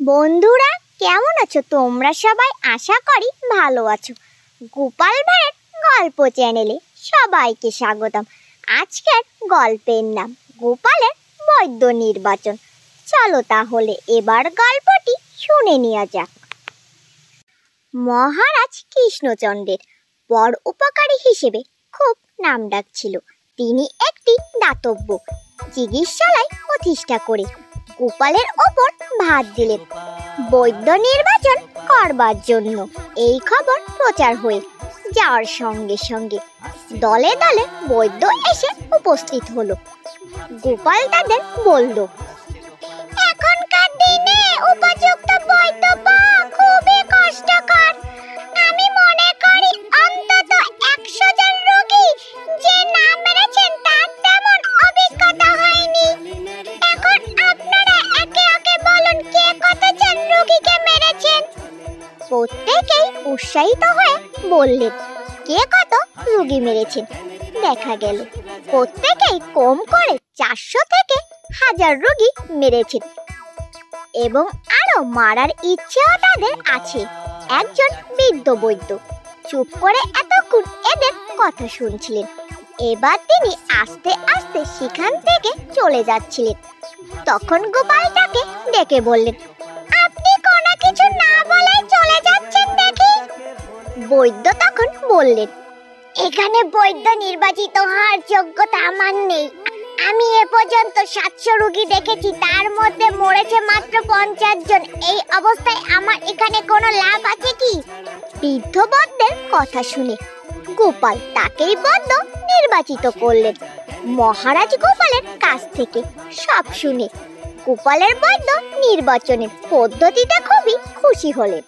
বন্ধুরা, কেমন আছো তোমরা সবাই? আশা করি ভালো আছো। গোপাল ভাঁড়ের গল্প চ্যানেলে সবাইকে স্বাগতম। আজকের গল্পের নাম গোপালের বৈদ্য নির্বাচন। চলো তাহলে এবার গল্পটি শুনে নেওয়া যাক। মহারাজ কৃষ্ণচন্দ্রের বড় উপকারী হিসেবে খুব নামডাক ছিল। তিনি একটি দাতব্য চিকিৎসালয় প্রতিষ্ঠা করে গোপালের ওপর ভার দিলেন বৈদ্য নির্বাচন করবার জন্য। এই খবর প্রচার হয়ে যাওয়ার সঙ্গে সঙ্গে দলে দলে বৈদ্য এসে উপস্থিত হলো। গোপাল তাদের বলল, এখনকার দিনে উপযুক্ত বৈদ্য পাওয়া খুবই কষ্টকর। আমি মনে করি অন্তত 100 জন রোগী যে নাম মেরেছেন তার তেমন অভিজ্ঞতা হয়নি। এখন আপনারা একে একে বলুন কে কতজন রোগীকে মেরেছেন। প্রত্যেকেই উৎসাহিত হয়ে বললেন কে কত রোগী মেরেছেন। দেখা গেল প্রত্যেকেই কম করে 400 থেকে 1000 রোগী মেরেছেন এবং আরো মারার ইচ্ছেও তাদের আছে। একজন বৃদ্ধ বৈদ্য চুপ করে এতক্ষণ এদের কথা শুনছিলেন। এবার তিনি আস্তে আস্তে সেখান থেকে চলে যাচ্ছিলেন। তখন গোপাল তাকে ডেকে বললেন, আপনি কোনো কিছু না বলেই চলে যাচ্ছেন দেখি। বৈদ্য তখন বললেন, এখানে বৈদ্য নির্বাচিত হওয়ার যোগ্যতা আমার নেই। আমি এ পর্যন্ত 700 রোগী দেখেছি, তার মধ্যে মরেছে মাত্র 50 জন। এই অবস্থায় আমার এখানে কোনো লাভ আছে কি? বৃদ্ধ বৈদ্যের কথা শুনে গোপাল তাকেই বৈদ্য নির্বাচিত করলেন। মহারাজ গোপালের কাছ থেকে সব শুনে গোপালের বৈদ্য নির্বাচনের পদ্ধতিতে খুবই খুশি হলেন।